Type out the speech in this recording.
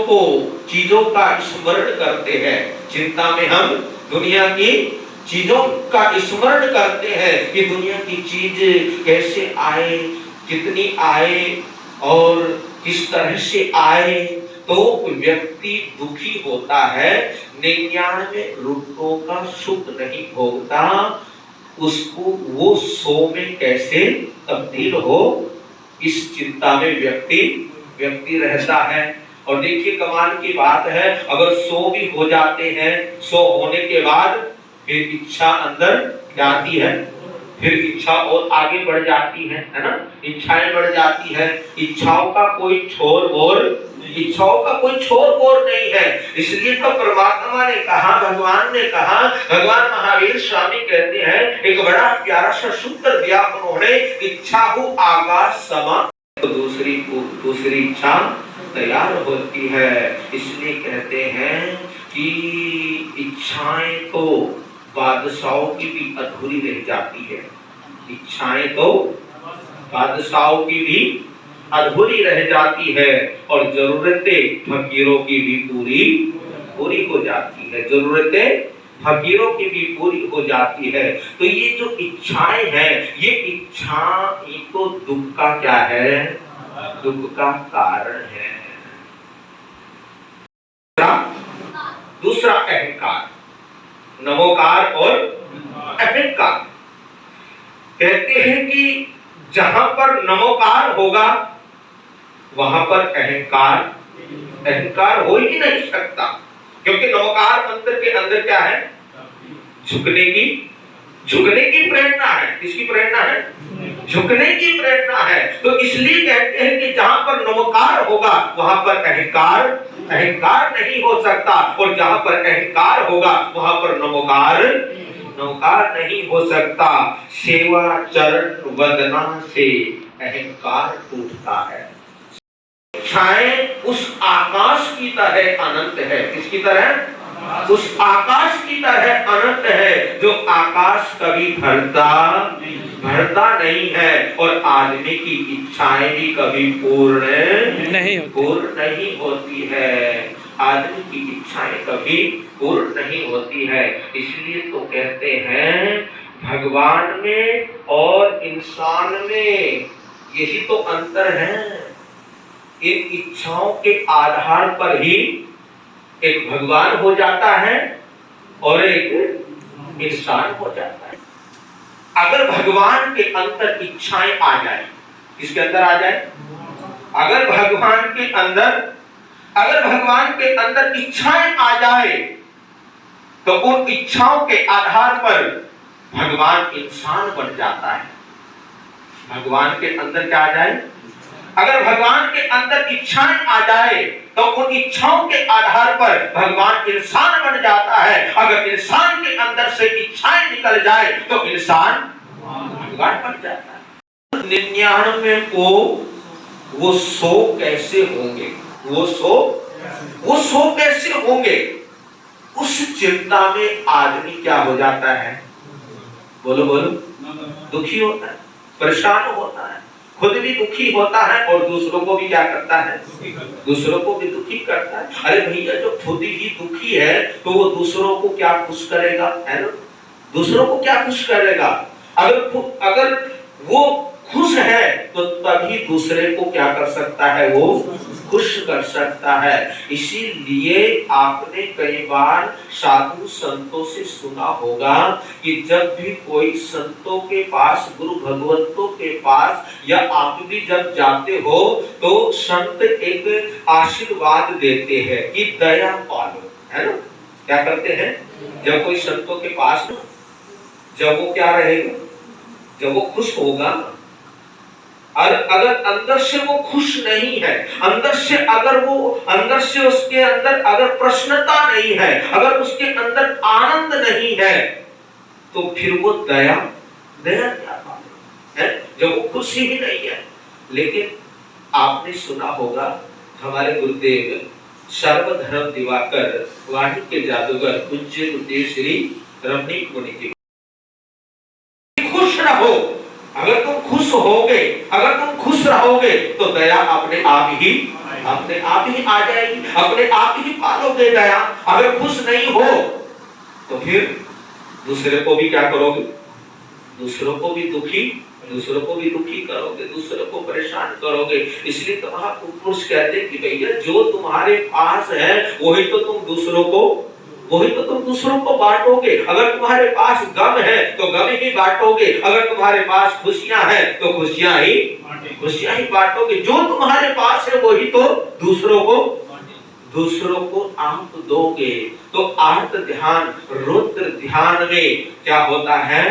को चीजों का स्मरण करते हैं। चिंता में हम दुनिया की चीजों का स्मरण करते हैं कि दुनिया की चीज कैसे आए, कितनी आए और किस तरह से आए, तो व्यक्ति दुखी होता है। 99 रुपयों का सुख नहीं भोगता, उसको वो 100 में कैसे तब्दील हो, इस चिंता में व्यक्ति रहता है। और देखिए कमाल की बात है, अगर 100 भी हो जाते हैं, 100 होने के बाद फिर इच्छा अंदर जाती है, फिर इच्छा और आगे बढ़ जाती है ना, इच्छाएं बढ़ जाती है। इच्छाओं का कोई छोर और नहीं है। इसलिए तो परमात्मा ने कहा, भगवान ने कहा, भगवान महावीर स्वामी कहते हैं, एक बड़ा प्यारा सा सूत्र दिया उन्होंने, इच्छा हो आगाज समा तो दूसरी इच्छा तैयार होती है। इसलिए कहते हैं कि इच्छाएं तो बादशाहों की भी अधूरी रह जाती है, इच्छाएं तो बादशाहों की भी अधूरी रह जाती है, और जरूरतें फकीरों की भी पूरी हो जाती है, जरूरतें फकीरों की भी पूरी हो जाती है। तो ये जो इच्छाएं हैं, ये इच्छा ये तो दुख का क्या है, दुख का कारण है। दूसरा अहंकार, नमोकार और अहंकार। कहते हैं कि जहां पर नमोकार होगा वहां पर अहंकार हो ही नहीं सकता, क्योंकि नमोकार मंत्र के अंदर क्या है, झुकने की प्रेरणा है। किसकी प्रेरणा है? झुकने की प्रेरणा है। तो इसलिए कहते हैं कि जहां पर नमोकार होगा वहां पर अहंकार नहीं हो सकता, और जहां पर अहंकार होगा वहां पर नमोकार नहीं हो सकता। सेवा चरण वदना से अहंकार टूटता है। इच्छाएं उस आकाश की तरह अनंत है। किसकी तरह? उस आकाश की तरह अनंत है, जो आकाश कभी भरता नहीं है, और आदमी की इच्छाएं भी कभी पूर्ण नहीं होती है। आदमी की इच्छाएं कभी पूर्ण नहीं होती है। इसलिए तो कहते हैं भगवान में और इंसान में यही तो अंतर है। इन इच्छाओं के आधार पर ही एक भगवान हो जाता है और एक इंसान हो जाता है। अगर भगवान के अंदर इच्छाएं आ जाए, किसके अंदर आ जाए? अगर भगवान के अंदर इच्छाएं आ जाए, तो उन इच्छाओं के आधार पर भगवान इंसान बन जाता है। भगवान के अंदर क्या आ जाए? अगर भगवान के अंदर इच्छाएं आ जाए, तो उन इच्छाओं के आधार पर भगवान इंसान बन जाता है। अगर इंसान के अंदर से इच्छाएं निकल जाए तो इंसान भगवान बन जाता है। 99 को वो 100 कैसे होंगे, वो 100 कैसे होंगे, उस चिंता में आदमी क्या हो जाता है? बोलो दुखी होता है, परेशान होता है, खुद भी दुखी होता है और दूसरों को भी क्या करता है? दूसरों को भी दुखी करता है। अरे भैया, जो खुद ही दुखी है तो वो दूसरों को क्या खुश करेगा? है ना? दूसरों को क्या खुश करेगा? अगर वो खुश है तो तभी दूसरे को क्या कर सकता है? वो खुश कर सकता है। इसीलिए आपने कई बार साधु संतों से सुना होगा कि जब भी कोई संतों के पास, गुरु भगवंतों के पास, या आप भी जब जाते हो तो संत एक आशीर्वाद देते हैं कि दया पालो, है ना? क्या करते हैं? जब कोई संतों के पास, जब वो क्या रहेगा, जब वो खुश होगा, और अगर अंदर से वो खुश नहीं है, अंदर से उसके अंदर अगर प्रसन्नता नहीं है, अगर उसके अंदर आनंद नहीं है, तो फिर वो दया क्या बात है? जब वो खुशी ही नहीं है। लेकिन आपने सुना होगा हमारे गुरुदेव सर्वधर्म दिवाकर वाणी के जादूगर पूज्य गुरुदेव श्री रमणीक मुनि जी, खुश रहो। अगर तुम खुश रहोगे तो दया अपने आप ही अपने आप ही आ जाएगी, अपने आप ही पालोगे दया। अगर खुश नहीं हो तो फिर दूसरे को भी क्या करोगे? दूसरों को भी दुखी करोगे, दूसरों को परेशान करोगे। इसलिए तो महापुरुष कहते कि भैया जो तुम्हारे पास है वही तो तुम दूसरों को बांटोगे। अगर तुम्हारे पास गम है तो गम ही बांटोगे, अगर तुम्हारे पास खुशियां हैं तो खुशियां ही बांटोगे। जो तुम्हारे पास है वही तो दूसरों को आप दोगे। तो आर्त ध्यान, रुद्र ध्यान में क्या होता है?